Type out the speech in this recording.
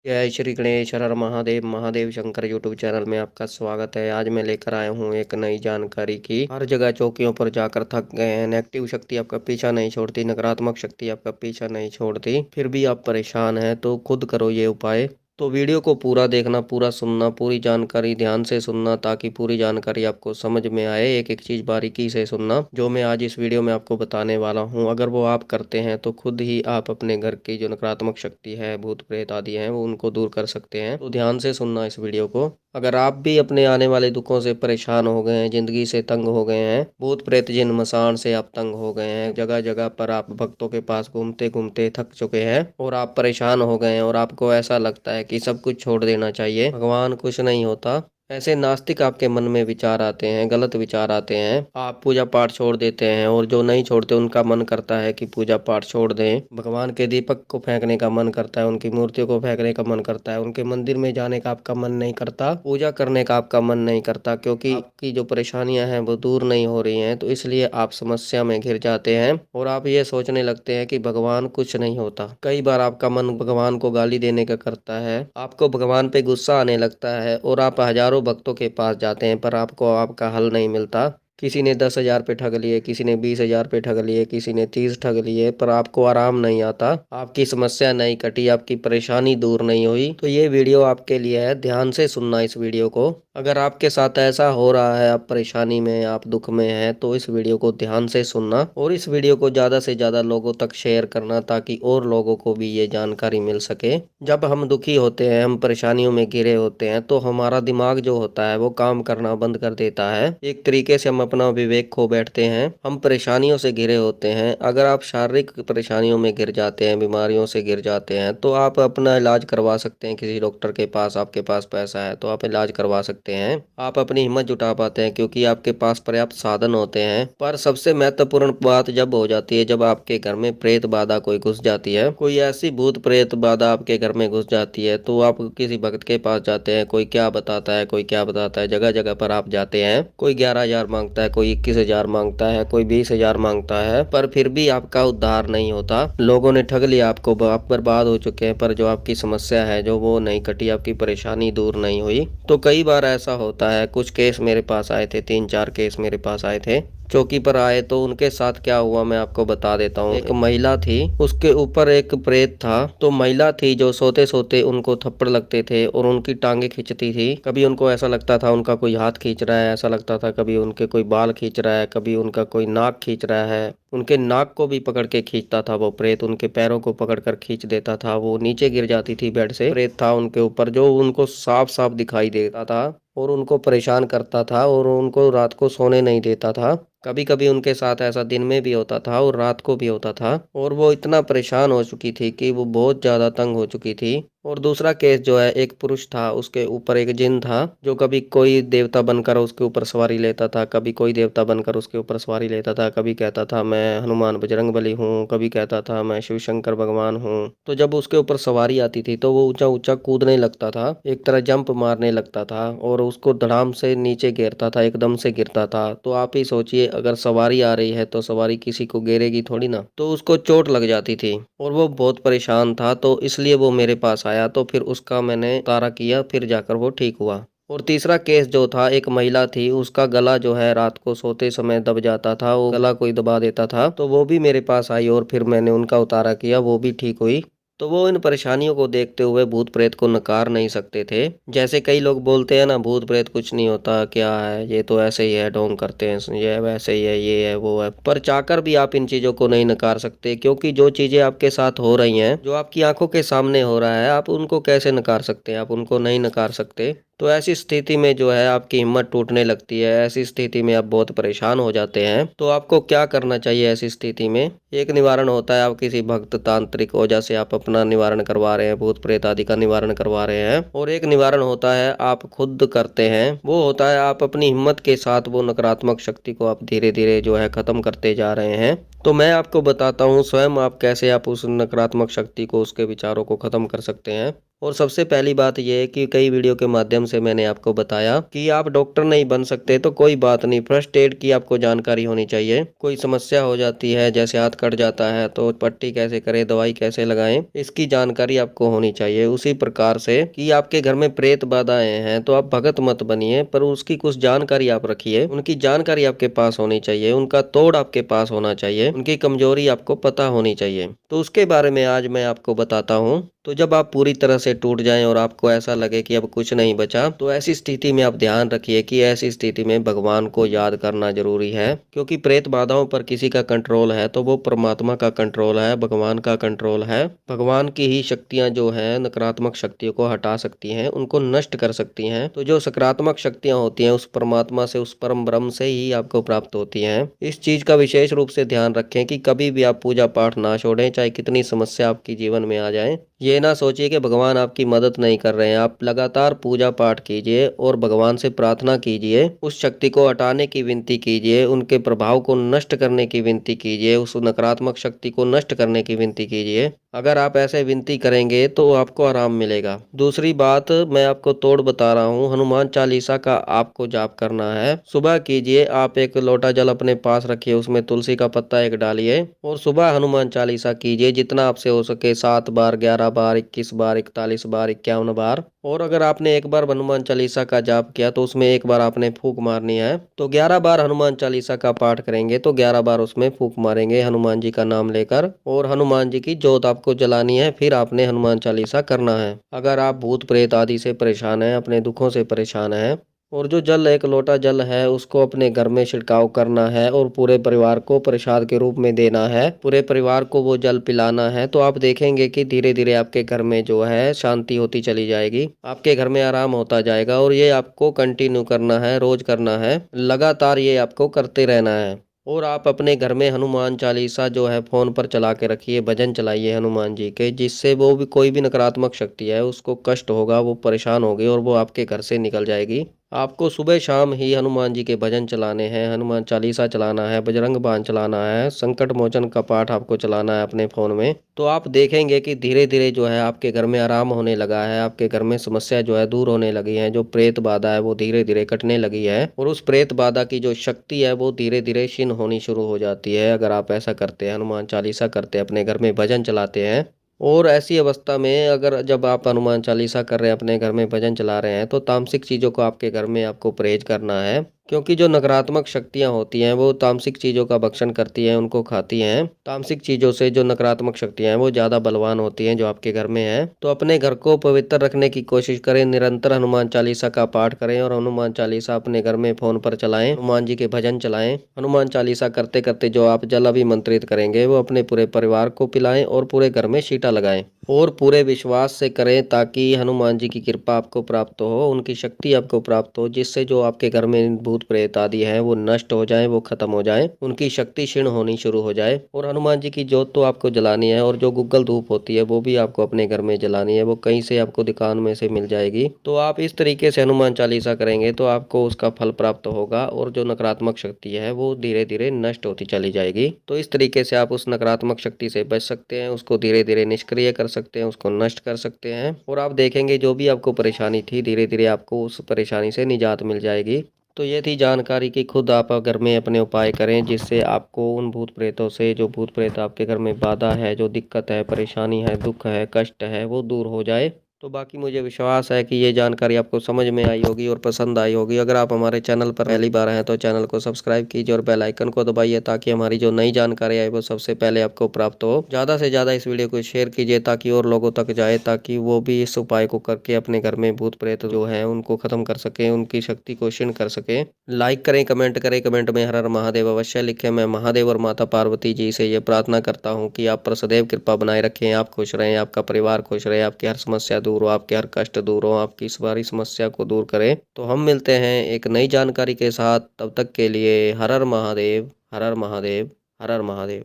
जय श्री गणेश हर हर Mahadev Mahadev Shankar YouTube channel में आपका स्वागत है। आज मैं लेकर आया हूँ एक नई जानकारी की हर जगह चौकियों पर जाकर थक गए हैं। नेगेटिव शक्ति आपका पीछा नहीं छोड़ती, नकारात्मक शक्ति आपका पीछा नहीं छोड़ती, फिर भी आप परेशान हैं तो खुद करो ये उपाय। तो वीडियो को पूरा देखना, पूरा सुनना, पूरी जानकारी ध्यान से सुनना ताकि पूरी जानकारी आपको समझ में आए। एक एक चीज बारीकी से सुनना जो मैं आज इस वीडियो में आपको बताने वाला हूँ। अगर वो आप करते हैं तो खुद ही आप अपने घर की जो नकारात्मक शक्ति है, भूत प्रेत आदि हैं, वो उनको दूर कर सकते हैं। तो ध्यान से सुनना इस वीडियो को। अगर आप भी अपने आने वाले दुखों से परेशान हो गए हैं, जिंदगी से तंग हो गए हैं, भूत प्रेत जिन मसान से आप तंग हो गए हैं, जगह जगह पर आप भक्तों के पास घूमते घूमते थक चुके हैं और आप परेशान हो गए हैं और आपको ऐसा लगता है कि सब कुछ छोड़ देना चाहिए, भगवान कुछ नहीं होता, ऐसे नास्तिक आपके मन में विचार आते हैं, गलत विचार आते हैं, आप पूजा पाठ छोड़ देते हैं और जो नहीं छोड़ते उनका मन करता है कि पूजा पाठ छोड़ दें, भगवान के दीपक को फेंकने का मन करता है, उनकी मूर्तियों को फेंकने का मन करता है, उनके मंदिर में जाने का आपका मन नहीं करता, पूजा करने का आपका मन नहीं करता, क्योंकि आपकी जो परेशानियां हैं वो दूर नहीं हो रही हैं। तो इसलिए आप समस्या में घिर जाते हैं और आप ये सोचने लगते हैं कि भगवान कुछ नहीं होता। कई बार आपका मन भगवान को गाली देने का करता है, आपको भगवान पे गुस्सा आने लगता है और आप हजारों भक्तों के पास जाते हैं पर आपको आपका हल नहीं मिलता। किसी ने 10,000 पे ठग लिए, किसी ने 20,000 पे ठग लिए, किसी ने 30 ठग लिए, पर आपको आराम नहीं आता, आपकी समस्या नहीं कटी, आपकी परेशानी दूर नहीं हुई। तो ये वीडियो आपके लिए है, ध्यान से सुनना इस वीडियो को। अगर आपके साथ ऐसा हो रहा है, आप परेशानी में, आप दुख में हैं, तो इस वीडियो को ध्यान से सुनना और इस वीडियो को ज्यादा से ज्यादा लोगों तक शेयर करना ताकि और लोगों को भी ये जानकारी मिल सके। जब हम दुखी होते हैं, हम परेशानियों में घिरे होते हैं, तो हमारा दिमाग जो होता है वो काम करना बंद कर देता है। एक तरीके से हम अपना विवेक खो बैठते हैं, हम परेशानियों से घिरे होते हैं। अगर आप शारीरिक परेशानियों में घिर जाते हैं, बीमारियों से घिर जाते हैं, तो आप अपना इलाज करवा सकते हैं किसी डॉक्टर के पास। आपके पास पैसा है तो आप इलाज करवा सकते हैं, आप अपनी हिम्मत जुटा पाते हैं क्योंकि आपके पास पर्याप्त साधन होते हैं। पर सबसे महत्वपूर्ण बात जब हो जाती है जब आपके घर में प्रेत बाधा कोई घुस जाती है, कोई ऐसी भूत प्रेत बाधा आपके घर में घुस जाती है, तो आप किसी भक्त के पास जाते हैं, कोई क्या बताता है, कोई क्या बताता है, जगह जगह पर आप जाते हैं, कोई 11,000 मांगता है, कोई 21,000 मांगता है, कोई 20,000 मांगता है, पर फिर भी आपका उद्धार नहीं होता। लोगों ने ठग लिया आपको, आप बर्बाद हो चुके हैं, पर जो आपकी समस्या है जो वो नहीं कटी, आपकी परेशानी दूर नहीं हुई। तो कई बार ऐसा होता है, कुछ केस मेरे पास आए थे, 3-4 केस मेरे पास आए थे, चौकी पर आए, तो उनके साथ क्या हुआ मैं आपको बता देता हूँ। एक महिला थी, उसके ऊपर एक प्रेत था। तो महिला थी जो सोते सोते उनको थप्पड़ लगते थे और उनकी टांगे खींचती थी। कभी उनको ऐसा लगता था उनका कोई हाथ खींच रहा है, ऐसा लगता था कभी उनके कोई बाल खींच रहा है, कभी उनका कोई नाक खींच रहा है, उनके नाक को भी पकड़ के खींचता था वो प्रेत, उनके पैरों को पकड़ कर खींच देता था, वो नीचे गिर जाती थी बेड से। प्रेत था उनके ऊपर जो उनको साफ साफ दिखाई देता था और उनको परेशान करता था और उनको रात को सोने नहीं देता था। कभी कभी उनके साथ ऐसा दिन में भी होता था और रात को भी होता था और वो इतना परेशान हो चुकी थी कि वो बहुत ज्यादा तंग हो चुकी थी। और दूसरा केस जो है, एक पुरुष था, उसके ऊपर एक जिन था जो कभी कोई देवता बनकर उसके ऊपर सवारी लेता था, कभी कोई देवता बनकर उसके ऊपर सवारी लेता था, कभी कहता था मैं हनुमान बजरंगबली हूँ, कभी कहता था मैं शिव शंकर भगवान हूँ। तो जब उसके ऊपर सवारी आती थी तो वो ऊंचा ऊंचा कूदने लगता था, एक तरह जंप मारने लगता था और उसको धड़ाम से नीचे गिरता था, एकदम से गिरता था। तो आप ही सोचिए, अगर सवारी आ रही है तो सवारी किसी को गिरेगी थोड़ी ना, तो उसको चोट लग जाती थी और वो बहुत परेशान था। तो इसलिए वो मेरे पास आया, तो फिर उसका मैंने उतारा किया, फिर जाकर वो ठीक हुआ। और तीसरा केस जो था, एक महिला थी, उसका गला जो है रात को सोते समय दब जाता था, वो गला कोई दबा देता था, तो वो भी मेरे पास आई और फिर मैंने उनका उतारा किया, वो भी ठीक हुई। तो वो इन परेशानियों को देखते हुए भूत प्रेत को नकार नहीं सकते थे। जैसे कई लोग बोलते हैं ना, भूत प्रेत कुछ नहीं होता, क्या है ये, तो ऐसे ही है, ढोंग करते हैं, ये वैसे ही है, ये है वो है। पर चाहकर भी आप इन चीजों को नहीं नकार सकते, क्योंकि जो चीजें आपके साथ हो रही हैं, जो आपकी आंखों के सामने हो रहा है, आप उनको कैसे नकार सकते हैं, आप उनको नहीं नकार सकते। तो ऐसी स्थिति में जो है आपकी हिम्मत टूटने लगती है, ऐसी स्थिति में आप बहुत परेशान हो जाते हैं। तो आपको क्या करना चाहिए ऐसी स्थिति में? एक निवारण होता है, आप किसी भक्त तांत्रिक ओझा से आप अपना निवारण करवा रहे हैं, भूत प्रेत आदि का निवारण करवा रहे हैं। और एक निवारण होता है आप खुद करते हैं, वो होता है आप अपनी हिम्मत के साथ वो नकारात्मक शक्ति को आप धीरे धीरे जो है खत्म करते जा रहे हैं। तो मैं आपको बताता हूँ स्वयं आप कैसे आप उस नकारात्मक शक्ति को, उसके विचारों को खत्म कर सकते हैं। और सबसे पहली बात यह है कि कई वीडियो के माध्यम से मैंने आपको बताया कि आप डॉक्टर नहीं बन सकते तो कोई बात नहीं, फर्स्ट एड की आपको जानकारी होनी चाहिए। कोई समस्या हो जाती है, जैसे हाथ कट जाता है तो पट्टी कैसे करें, दवाई कैसे लगाएं, इसकी जानकारी आपको होनी चाहिए। उसी प्रकार से कि आपके घर में प्रेत बाधाएं हैं तो आप भगत मत बनिए, पर उसकी कुछ जानकारी आप रखिए। उनकी जानकारी आपके पास होनी चाहिए, उनका तोड़ आपके पास होना चाहिए, उनकी कमजोरी आपको पता होनी चाहिए। तो उसके बारे में आज मैं आपको बताता हूँ। तो जब आप पूरी तरह से टूट जाएं और आपको ऐसा लगे कि अब कुछ नहीं बचा, तो ऐसी स्थिति में आप ध्यान रखिए कि ऐसी स्थिति में भगवान को याद करना जरूरी है। क्योंकि प्रेत बाधाओं पर किसी का कंट्रोल है तो वो परमात्मा का कंट्रोल है, भगवान का कंट्रोल है। भगवान की ही शक्तियां जो है नकारात्मक शक्तियों को हटा सकती हैं, उनको नष्ट कर सकती हैं। तो जो सकारात्मक शक्तियां होती हैं उस परमात्मा से, उस परम ब्रह्म से ही आपको प्राप्त होती हैं। इस चीज का विशेष रूप से ध्यान रखें कि कभी भी आप पूजा पाठ ना छोड़ें, चाहे कितनी समस्या आपकी जीवन में आ जाए। ये ना सोचिए कि भगवान आपकी मदद नहीं कर रहे हैं। आप लगातार पूजा पाठ कीजिए और भगवान से प्रार्थना कीजिए, उस शक्ति को हटाने की विनती कीजिए, उनके प्रभाव को नष्ट करने की विनती कीजिए, उस नकारात्मक शक्ति को नष्ट करने की विनती कीजिए। अगर आप ऐसे विनती करेंगे तो आपको आराम मिलेगा। दूसरी बात मैं आपको तोड़ बता रहा हूँ, हनुमान चालीसा का आपको जाप करना है। सुबह कीजिए, आप एक लोटा जल अपने पास रखिए, उसमें तुलसी का पत्ता एक डालिए और सुबह हनुमान चालीसा कीजिए जितना आपसे हो सके, 7 बार, 11 बार, 21 बार, 41 बार, 51 बार। और अगर आपने एक बार हनुमान चालीसा का जाप किया तो उसमें एक बार आपने फूंक मारनी है। तो 11 बार हनुमान चालीसा का पाठ करेंगे तो 11 बार उसमें फूंक मारेंगे हनुमान जी का नाम लेकर, और हनुमान जी की जोत आपको जलानी है। फिर आपने हनुमान चालीसा करना है। अगर आप भूत प्रेत आदि से परेशान हैं, अपने दुखों से परेशान हैं, और जो जल, एक लोटा जल है, उसको अपने घर में छिड़काव करना है और पूरे परिवार को प्रसाद के रूप में देना है। पूरे परिवार को वो जल पिलाना है। तो आप देखेंगे कि धीरे धीरे आपके घर में जो है शांति होती चली जाएगी, आपके घर में आराम होता जाएगा। और ये आपको कंटिन्यू करना है, रोज करना है, लगातार ये आपको करते रहना है। और आप अपने घर में हनुमान चालीसा जो है फोन पर चला के रखिए, भजन चलाइए हनुमान जी के, जिससे वो भी कोई भी नकारात्मक शक्ति है उसको कष्ट होगा, वो परेशान होगी और वो आपके घर से निकल जाएगी। आपको सुबह शाम ही हनुमान जी के भजन चलाने हैं, हनुमान चालीसा चलाना है, बजरंग बाण चलाना है, संकट मोचन का पाठ आपको चलाना है अपने फोन में। तो आप देखेंगे कि धीरे धीरे जो है आपके घर में आराम होने लगा है, आपके घर में समस्या जो है दूर होने लगी है, जो प्रेत बाधा है वो धीरे धीरे कटने लगी है, और उस प्रेत बाधा की जो शक्ति है वो धीरे धीरे क्षीण होनी शुरू हो जाती है। अगर आप ऐसा करते हैं, हनुमान चालीसा करते हैं, अपने घर में भजन चलाते हैं। और ऐसी अवस्था में अगर जब आप हनुमान चालीसा कर रहे हैं, अपने घर में भजन चला रहे हैं, तो तामसिक चीज़ों को आपके घर में आपको परहेज करना है। क्योंकि जो नकारात्मक शक्तियां होती हैं वो तामसिक चीज़ों का भक्षण करती हैं, उनको खाती हैं। तामसिक चीज़ों से जो नकारात्मक शक्तियां हैं वो ज़्यादा बलवान होती हैं जो आपके घर में है। तो अपने घर को पवित्र रखने की कोशिश करें, निरंतर हनुमान चालीसा का पाठ करें और हनुमान चालीसा अपने घर में फ़ोन पर चलाएं, हनुमान जी के भजन चलाएं। हनुमान चालीसा करते करते जो आप जल अभिमंत्रित करेंगे वो अपने पूरे परिवार को पिलाएं और पूरे घर में छींटा लगाएं। और पूरे विश्वास से करें ताकि हनुमान जी की कृपा आपको प्राप्त हो, उनकी शक्ति आपको प्राप्त हो, जिससे जो आपके घर में भूत प्रेत आदि हैं वो नष्ट हो जाए, वो खत्म हो जाए, उनकी शक्ति क्षीण होनी शुरू हो जाए। और हनुमान जी की जोत तो आपको जलानी है, और जो गूगल धूप होती है वो भी आपको अपने घर में जलानी है, वो कहीं से आपको दुकान में से मिल जाएगी। तो आप इस तरीके से हनुमान चालीसा करेंगे तो आपको उसका फल प्राप्त होगा, और जो नकारात्मक शक्ति है वो धीरे धीरे नष्ट होती चली जाएगी। तो इस तरीके से आप उस नकारात्मक शक्ति से बच सकते हैं, उसको धीरे धीरे निष्क्रिय कर सकते हैं, उसको नष्ट कर सकते हैं। और आप देखेंगे जो भी आपको परेशानी थी धीरे धीरे आपको उस परेशानी से निजात मिल जाएगी। तो ये थी जानकारी कि खुद आप घर में अपने उपाय करें, जिससे आपको उन भूत प्रेतों से, जो भूत प्रेत आपके घर में बाधा है, जो दिक्कत है, परेशानी है, दुख है, कष्ट है, वो दूर हो जाए। तो बाकी मुझे विश्वास है कि ये जानकारी आपको समझ में आई होगी और पसंद आई होगी। अगर आप हमारे चैनल पर पहली बार हैं तो चैनल को सब्सक्राइब कीजिए और बेल आइकन को दबाइए, ताकि हमारी जो नई जानकारी आए वो सबसे पहले आपको प्राप्त हो। ज़्यादा से ज़्यादा इस वीडियो को शेयर कीजिए ताकि और लोगों तक जाए, ताकि वो भी इस उपाय को करके अपने घर में भूत प्रेत जो है उनको खत्म कर सकें, उनकी शक्ति को क्षीण कर सकें। लाइक करें, कमेंट करें, कमेंट में हर हर महादेव अवश्य लिखें। मैं महादेव और माता पार्वती जी से ये प्रार्थना करता हूँ कि आप पर सदैव कृपा बनाए रखें, आप खुश रहें, आपका परिवार खुश रहे, आपकी हर समस्या दूर हो, आपके हर कष्ट दूर हो, आपकी सारी समस्या को दूर करें। तो हम मिलते हैं एक नई जानकारी के साथ, तब तक के लिए हर हर महादेव, हर हर महादेव, हर हर महादेव।